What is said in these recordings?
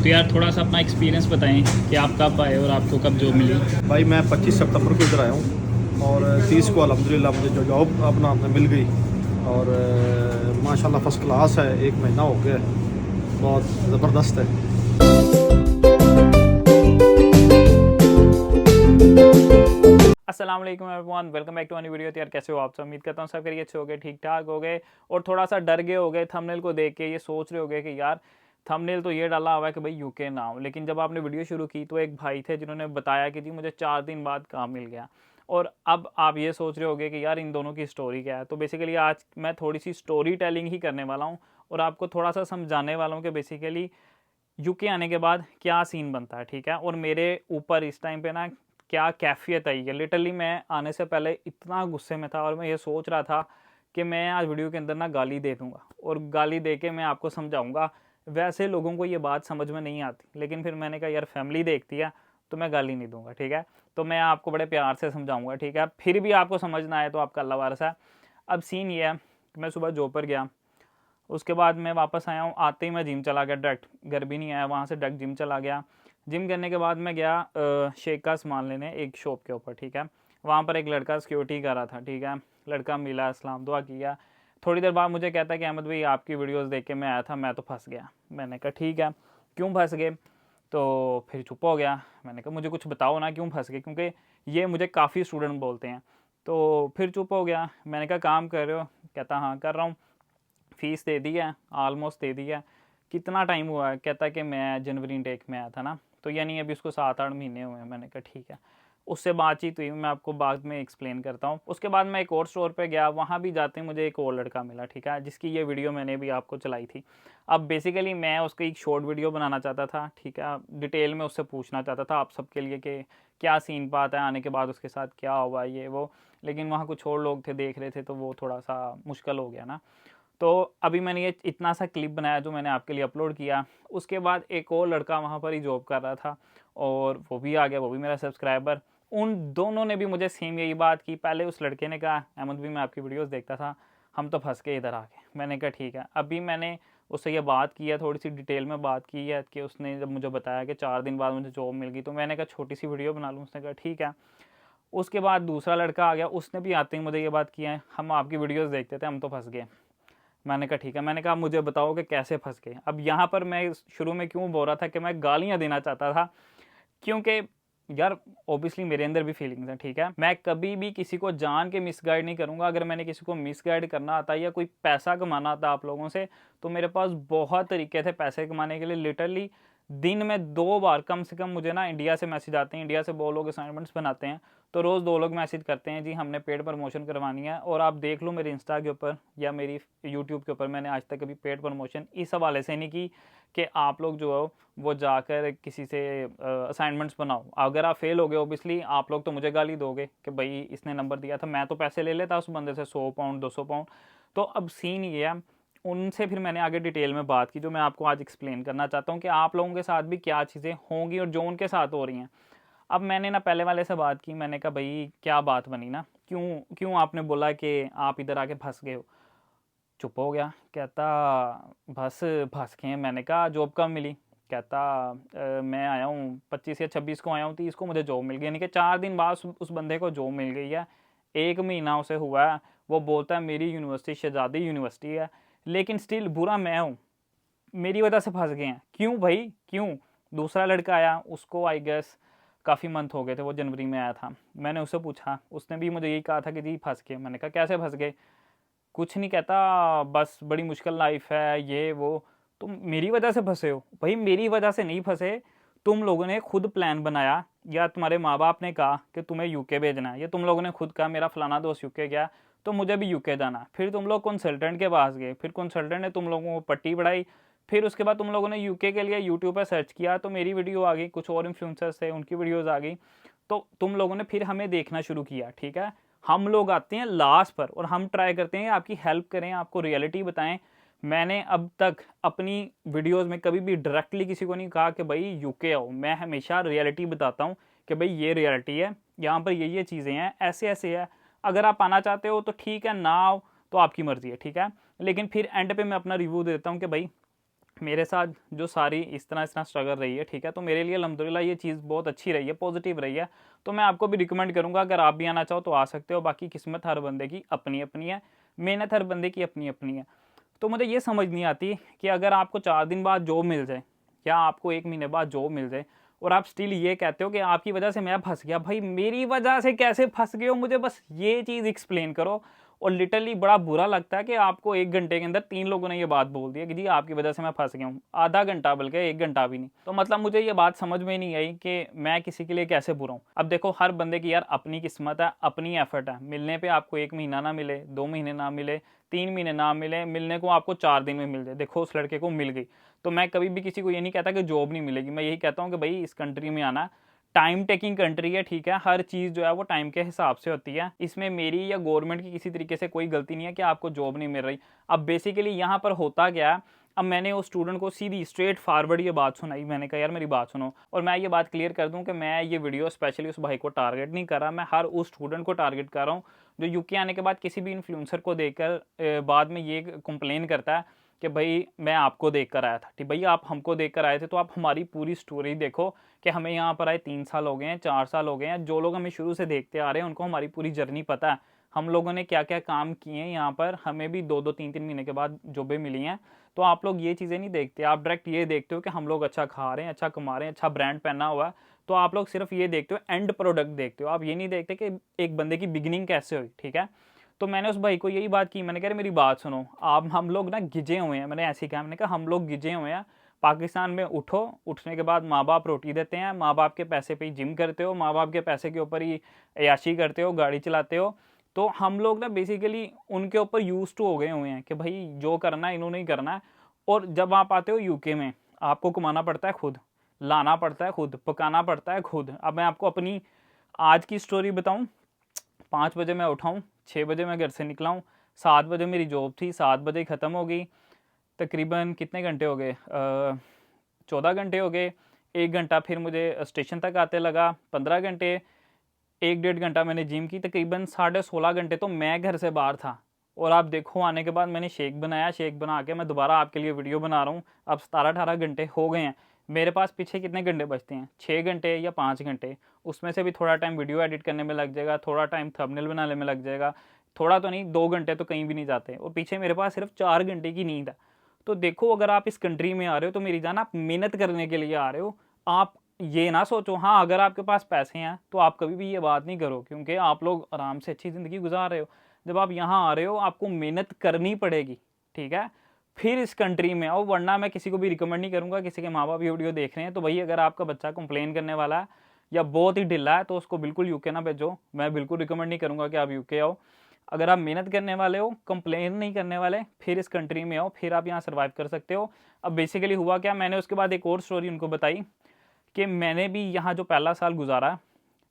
यार थोड़ा सा अपना एक्सपीरियंस बताएं कि आप कब आए और आपको कब जॉब मिली। भाई मैं 25 सितंबर को इधर आया हूँ और 30 को अल्हम्दुलिल्लाह मुझे जो जॉब अपना मिल गई और माशाल्लाह फ़र्स्ट क्लास है। 1 महीना हो गया, बहुत ज़बरदस्त है। अस्सलाम वालेकुम एवरीवन, वेलकम बैक टू अनी वीडियो। यार कैसे हो आप सब? उम्मीद करता हूँ सब करिए अच्छे हो गए, ठीक ठाक हो गए और थोड़ा सा डर गए हो गए। थंबनेल को देख के ये सोच रहे हो गए कि यार थंबनेल तो ये डाला हुआ है कि भाई यूके ना हो, लेकिन जब आपने वीडियो शुरू की तो एक भाई थे जिन्होंने बताया कि जी मुझे 4 दिन बाद काम मिल गया। और अब आप ये सोच रहे होगे कि यार इन दोनों की स्टोरी क्या है। तो बेसिकली आज मैं थोड़ी सी स्टोरी टेलिंग ही करने वाला हूँ और आपको थोड़ा सा समझाने वाला हूँ कि बेसिकली यूके आने के बाद क्या सीन बनता है, ठीक है। और मेरे ऊपर इस टाइम पे ना क्या कैफियत आई है। लिटरली मैं आने से पहले इतना गुस्से में था और मैं ये सोच रहा था कि मैं आज वीडियो के अंदर ना गाली दे दूंगा और गाली दे के मैं आपको समझाऊंगा। वैसे लोगों को ये बात समझ में नहीं आती, लेकिन फिर मैंने कहा यार फैमिली देखती है तो मैं गाली नहीं दूंगा, ठीक है। तो मैं आपको बड़े प्यार से समझाऊंगा, ठीक है। फिर भी आपको समझना आए तो आपका अल्लाह वारस है। अब सीन ये है कि मैं सुबह जॉब पर गया, उसके बाद मैं वापस आया हूँ। आते ही मैं जिम चला गया, डायरेक्ट घर भी नहीं आया, वहाँ से डायरेक्ट जिम चला गया। जिम करने के बाद मैं गया शेक का सामान लेने एक शॉप के ऊपर, ठीक है। वहाँ पर एक लड़का सिक्योरिटी कर रहा था, ठीक है। लड़का मिला, इस्लाम दुआ किया। थोड़ी देर बाद मुझे कहता है कि अहमद भाई आपकी वीडियोस देख के मैं आया था, मैं तो फंस गया। मैंने कहा ठीक है, क्यों फंस गए? तो फिर चुप हो गया। मैंने कहा मुझे कुछ बताओ ना क्यों फंस गए, क्योंकि ये मुझे काफ़ी स्टूडेंट बोलते हैं। तो फिर चुप हो गया। मैंने कहा काम कर रहे हो? कहता हाँ कर रहा हूँ। फ़ीस दे दी है, ऑलमोस्ट दे दी है। कितना टाइम हुआ है? कहता है कि मैं जनवरी इनटेक में आया था ना, तो यानी अभी उसको 7-8 महीने हुए हैं। मैंने कहा ठीक है। उससे बातचीत हुई, मैं आपको बाद में एक्सप्लेन करता हूँ। उसके बाद मैं एक और स्टोर पे गया, वहाँ भी जाते मुझे एक और लड़का मिला, ठीक है, जिसकी ये वीडियो मैंने भी आपको चलाई थी। अब बेसिकली मैं उसकी एक शॉर्ट वीडियो बनाना चाहता था, ठीक है। डिटेल में उससे पूछना चाहता था आप सबके लिए कि क्या सीन पाता है आने के बाद, उसके साथ क्या हुआ ये वो। लेकिन वहाँ कुछ और लोग थे देख रहे थे, तो वो थोड़ा सा मुश्किल हो गया ना। तो अभी मैंने ये इतना सा क्लिप बनाया जो मैंने आपके लिए अपलोड किया। उसके बाद एक और लड़का वहाँ पर ही जॉब कर रहा था और वो भी आ गया, वो भी मेरा सब्सक्राइबर। उन दोनों ने भी मुझे सेम यही बात की। पहले उस लड़के ने कहा अहमद भी मैं आपकी वीडियोस देखता था, हम तो फंस गए इधर आके। मैंने कहा ठीक है। अभी मैंने उससे ये बात की है, थोड़ी सी डिटेल में बात की है कि उसने जब मुझे बताया कि 4 दिन बाद मुझे जॉब मिल गई, तो मैंने कहा छोटी सी वीडियो बना लूँ। उसने कहा ठीक है। उसके बाद दूसरा लड़का आ गया, उसने भी आते ही मुझे ये बात किया है, हम आपकी वीडियोज़ देखते थे, हम तो फंस गए। मैंने कहा ठीक है। मैंने कहा मुझे बताओ कि कैसे फंस गए। अब यहाँ पर मैं शुरू में क्यों बोल रहा था कि मैं गालियाँ देना चाहता था, क्योंकि यार ओबियसली मेरे अंदर भी फीलिंग्स हैं, ठीक है। मैं कभी भी किसी को जान के मिसगाइड नहीं करूँगा। अगर मैंने किसी को मिसगाइड करना आता है या कोई पैसा कमाना आता आप लोगों से, तो मेरे पास बहुत तरीके थे पैसे कमाने के लिए। लिटरली दिन में 2 बार कम से कम मुझे ना इंडिया से मैसेज आते हैं। इंडिया से वो लोग असाइनमेंट्स बनाते हैं, तो रोज़ 2 लोग मैसेज करते हैं जी हमने पेड प्रमोशन करवानी है। और आप देख लो मेरे इंस्टा के ऊपर या मेरी यूट्यूब के ऊपर, मैंने आज तक कभी पेड प्रमोशन इस हवाले से नहीं की कि आप लोग जो है वो जाकर किसी से असाइनमेंट्स बनाओ। अगर आप फेल हो गए ओबियसली आप लोग तो मुझे गाली दोगे कि भाई इसने नंबर दिया था। मैं तो पैसे ले लेता उस बंदे से 100 पाउंड 200 पाउंड। तो अब सीन ये है, उनसे फिर मैंने आगे डिटेल में बात की जो मैं आपको आज एक्सप्लेन करना चाहता हूँ कि आप लोगों के साथ भी क्या चीज़ें होंगी और जो उनके साथ हो रही हैं। अब मैंने ना पहले वाले से बात की। मैंने कहा भाई क्या बात बनी ना, क्यों क्यों आपने बोला कि आप इधर आके फंस गए हो? चुप हो गया। कहता बस फंस गए हैं। मैंने कहा जॉब कब मिली? कहता मैं आया हूँ 25 या 26 को आया हूँ, 30 को मुझे जॉब मिल गई। यानी कि 4 दिन बाद उस बंदे को जॉब मिल गई है। 1 महीना उसे हुआ है। वो बोलता है मेरी यूनिवर्सिटी शहजादी यूनिवर्सिटी है, लेकिन स्टिल बुरा मैं हूँ। मेरी वजह से फंस गए हैं। क्यों भाई क्यों? दूसरा लड़का आया, उसको आई गेस काफ़ी मंथ हो गए थे, वो जनवरी में आया था। मैंने उससे पूछा, उसने भी मुझे यही कहा था कि जी फंस गए। मैंने कहा कैसे फंस गए? कुछ नहीं, कहता बस बड़ी मुश्किल लाइफ है ये वो। तुम मेरी वजह से फंसे हो? भाई मेरी वजह से नहीं फंसे, तुम लोगों ने खुद प्लान बनाया या तुम्हारे माँ बाप ने कहा कि तुम्हें यूके भेजना है, या तुम लोगों ने खुद कहा मेरा फलाना दोस्त यूके गया तो मुझे भी यूके जाना। फिर तुम लोग कंसल्टेंट के पास गए, फिर कंसल्टेंट ने तुम लोगों को पट्टी बढ़ाई। फिर उसके बाद तुम लोगों ने यूके के लिए यूट्यूब पर सर्च किया तो मेरी वीडियो आ गई, कुछ और इन्फ्लुएंसर्स थे उनकी वीडियोज़ आ गई। तो तुम लोगों ने फिर हमें देखना शुरू किया, ठीक है। हम लोग आते हैं लास्ट पर और हम ट्राई करते हैं आपकी हेल्प करें, आपको रियलिटी बताएं। मैंने अब तक अपनी वीडियोस में कभी भी डायरेक्टली किसी को नहीं कहा कि भाई यूके आओ। मैं हमेशा रियलिटी बताता हूँ कि भाई ये रियलिटी है, यहाँ पर ये चीज़ें हैं, ऐसे ऐसे है। अगर आप आना चाहते हो तो ठीक है, ना आओ तो आपकी मर्ज़ी है, ठीक है। लेकिन फिर एंड पे मैं अपना रिव्यू देता हूँ कि भाई मेरे साथ जो सारी इस तरह स्ट्रगल रही है, ठीक है, तो मेरे लिए अल्हम्दुलिल्लाह ये चीज़ बहुत अच्छी रही है, पॉजिटिव रही है। तो मैं आपको भी रिकमेंड करूँगा, अगर आप भी आना चाहो तो आ सकते हो। बाकी किस्मत हर बंदे की अपनी अपनी है, मेहनत हर बंदे की अपनी अपनी है। तो मुझे ये समझ नहीं आती कि अगर आपको 4 दिन बाद जॉब मिल जाए या आपको 1 महीने बाद जॉब मिल जाए और आप स्टिल ये कहते हो कि आपकी वजह से मैं फंस गया। भाई मेरी वजह से कैसे फंस गए हो, मुझे बस ये चीज़ एक्सप्लेन करो। और लिटरली बड़ा बुरा लगता है कि आपको 1 घंटे के अंदर 3 लोगों ने ये बात बोल दी है कि जी आपकी वजह से मैं फंस गया हूँ। आधा घंटा बल्कि 1 घंटा भी नहीं। तो मतलब मुझे ये बात समझ में नहीं आई कि मैं किसी के लिए कैसे बुरा हूँ। अब देखो हर बंदे की यार अपनी किस्मत है, अपनी एफर्ट है। मिलने पे आपको 1 महीना ना मिले, 2 महीने ना मिले, 3 महीने ना मिले, मिलने को आपको 4 दिन में मिल जाए। देखो उस लड़के को मिल गई। तो मैं कभी भी किसी को ये नहीं कहता कि जॉब नहीं मिलेगी। मैं यही कहता हूँ कि भाई इस कंट्री में आना, टाइम टेकिंग कंट्री है, ठीक है, हर चीज़ जो है वो टाइम के हिसाब से होती है। इसमें मेरी या गवर्नमेंट की किसी तरीके से कोई गलती नहीं है कि आपको जॉब नहीं मिल रही। अब बेसिकली यहाँ पर होता क्या है, अब मैंने उस स्टूडेंट को सीधी स्ट्रेट फारवर्ड ये बात सुनाई। मैंने कहा यार मेरी बात सुनो, और मैं ये बात क्लियर कर दूं कि मैं ये वीडियो स्पेशली उस भाई को टारगेट नहीं कर रहा, मैं हर उस स्टूडेंट को टारगेट कर रहा हूँ जो यूके आने के बाद किसी भी इन्फ्लुएंसर को देखकर बाद में ये कंप्लेन करता है कि भाई मैं आपको देख कर आया था। ठीक भैया, आप हमको देख कर आए थे तो आप हमारी पूरी स्टोरी देखो कि हमें यहाँ पर आए 3 साल हो गए हैं, 4 साल हो गए हैं। जो लोग हमें शुरू से देखते आ रहे हैं उनको हमारी पूरी जर्नी पता है, हम लोगों ने क्या क्या काम किए हैं यहाँ पर। हमें भी 2-2 3-3 महीने के बाद जॉबें मिली हैं। तो आप लोग ये चीज़ें नहीं देखते, आप डायरेक्ट ये देखते हो कि हम लोग अच्छा खा रहे हैं, अच्छा कमा रहे हैं, अच्छा ब्रांड पहना हुआ है। तो आप लोग सिर्फ ये देखते हो, एंड प्रोडक्ट देखते हो। आप ये नहीं देखते कि एक बंदे की बिगिनिंग कैसे हुई। ठीक है, तो मैंने उस भाई को यही बात की। मैंने कहा मेरी बात सुनो, आप हम लोग ना गिजे हुए हैं। मैंने ऐसे ही कहा, मैंने कहा हम लोग गिजे हुए हैं। पाकिस्तान में उठो, उठने के बाद माँ बाप रोटी देते हैं, माँ बाप के पैसे पे ही जिम करते हो, माँ बाप के पैसे के ऊपर ही अयाशी करते हो, गाड़ी चलाते हो। तो हम लोग ना बेसिकली उनके ऊपर यूज टू हो गए हुए हैं कि भाई जो करना है इन्होंने ही करना है। और जब आप आते हो यूके में, आपको कमाना पड़ता है खुद, लाना पड़ता है खुद, पकाना पड़ता है खुद। अब मैं आपको अपनी आज की स्टोरी बताऊं। 5 बजे मैं उठाऊँ, 6 बजे मैं घर से निकला हूँ, 7 बजे मेरी जॉब थी, 7 बजे ख़त्म हो गई। तकरीबन कितने घंटे हो गए, 14 घंटे हो गए। 1 घंटा फिर मुझे स्टेशन तक आते लगा, 15 घंटे। 1-1.5 घंटा मैंने जिम की, तकरीबन 16.5 घंटे तो मैं घर से बाहर था। और आप देखो आने के बाद मैंने शेक बनाया, शेक बना के मैं दोबारा आपके लिए वीडियो बना रहा हूँ। अब 17-18 घंटे हो गए हैं। मेरे पास पीछे कितने घंटे बचते हैं, 6 घंटे या 5 घंटे। उसमें से भी थोड़ा टाइम वीडियो एडिट करने में लग जाएगा, थोड़ा टाइम थंबनेल बनाने में लग जाएगा, थोड़ा तो नहीं 2 घंटे तो कहीं भी नहीं जाते। और पीछे मेरे पास सिर्फ 4 घंटे की नींद है। तो देखो अगर आप इस कंट्री में आ रहे हो तो मेरी जान आप मेहनत करने के लिए आ रहे हो। आप ये ना सोचो, हाँ अगर आपके पास पैसे हैं तो आप कभी भी ये बात नहीं करो, क्योंकि आप लोग आराम से अच्छी ज़िंदगी गुजार रहे हो। जब आप यहाँ आ रहे हो आपको मेहनत करनी पड़ेगी, ठीक है, फिर इस कंट्री में आओ। वरना मैं किसी को भी रिकमेंड नहीं करूँगा, किसी के माँ बाप ये वीडियो देख रहे हैं तो भाई अगर आपका बच्चा कंप्लेन करने वाला है या बहुत ही ढिला है तो उसको बिल्कुल यूके ना भेजो। मैं बिल्कुल रिकमेंड नहीं करूँगा कि आप यूके आओ। अगर आप मेहनत करने वाले हो, कंप्लेन नहीं करने वाले, फिर इस कंट्री में आओ, फिर आप यहाँ सर्वाइव कर सकते हो। अब बेसिकली हुआ क्या, मैंने उसके बाद एक और स्टोरी उनको बताई कि मैंने भी यहाँ जो पहला साल गुजारा,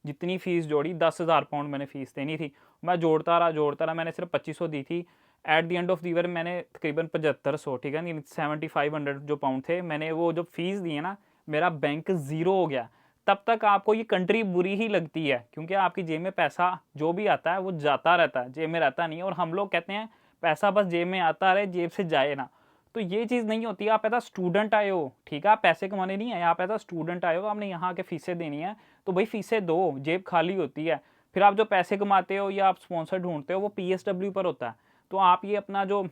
जितनी फ़ीस जोड़ी, 10,000 पाउंड मैंने फ़ीस देनी थी। मैं जोड़ता रहा, मैंने सिर्फ 2500 दी थी। At the end of the year मैंने तकरीबन 7500, ठीक है, 7500 जो पाउंड थे, मैंने वो जो फीस दी है ना, मेरा बैंक ज़ीरो हो गया। तब तक आपको ये कंट्री बुरी ही लगती है, क्योंकि आपकी जेब में पैसा जो भी आता है वो जाता रहता है, जेब में रहता नहीं है। और हम लोग कहते हैं पैसा बस जेब में आता रहे, जेब से जाए ना। तो ये चीज़ नहीं होती। आप एज स्टूडेंट आए हो, ठीक है, आप पैसे कमाने नहीं आए, आप एज स्टूडेंट आए हो, आपने यहाँ आके फीसें देनी है तो भाई फीसें दो, जेब खाली होती है। फिर आप जो पैसे कमाते हो या आप स्पॉन्सर ढूंढते हो वो PSW पर होता है। तो आप ये अपना जो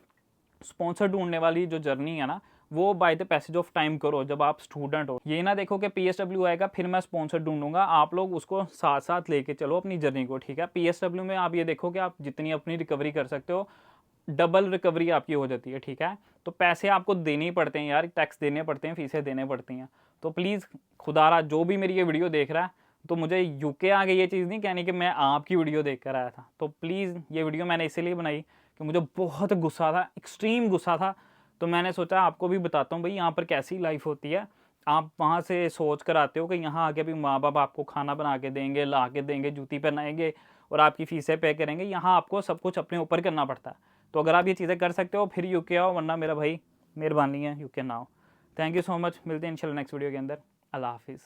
स्पॉन्सर ढूंढने वाली जो जर्नी है ना, वो by the passage of time करो जब आप स्टूडेंट हो। ये ना देखो कि PSW आएगा फिर मैं स्पॉन्सर ढूंढूंगा, आप लोग उसको साथ साथ लेके चलो अपनी जर्नी को, ठीक है। PSW में आप ये देखो कि आप जितनी अपनी रिकवरी कर सकते हो, डबल रिकवरी आपकी हो जाती है, ठीक है। तो पैसे आपको देने ही पड़ते हैं यार, टैक्स देने पड़ते हैं, फीसें देने पड़ती हैं। तो प्लीज़ खुदारा जो भी मेरी ये वीडियो देख रहा है, तो मुझे यूके आगे ये चीज़ नहीं कहनी कि मैं आपकी वीडियो देख कर आया था। तो प्लीज़ ये वीडियो मैंने इसीलिए बनाई कि मुझे बहुत गुस्सा था, एक्सट्रीम गुस्सा था। तो मैंने सोचा आपको भी बताता हूँ भाई यहाँ पर कैसी लाइफ होती है। आप वहाँ से सोच कर आते हो कि यहाँ आके भी माँ बाप आपको खाना बना के देंगे, ला के देंगे, जूती पहनाएंगे और आपकी फ़ीसें पे करेंगे। यहाँ आपको सब कुछ अपने ऊपर करना पड़ता है। तो अगर आप ये चीज़ें कर सकते हो फिर यूके आओ, वरना मेरा भाई मेहरबानी है यूके ना आओ। थैंक यू सो मच, मिलते हैं इंशाल्लाह नेक्स्ट वीडियो के अंदर। अल्लाह हाफिज़।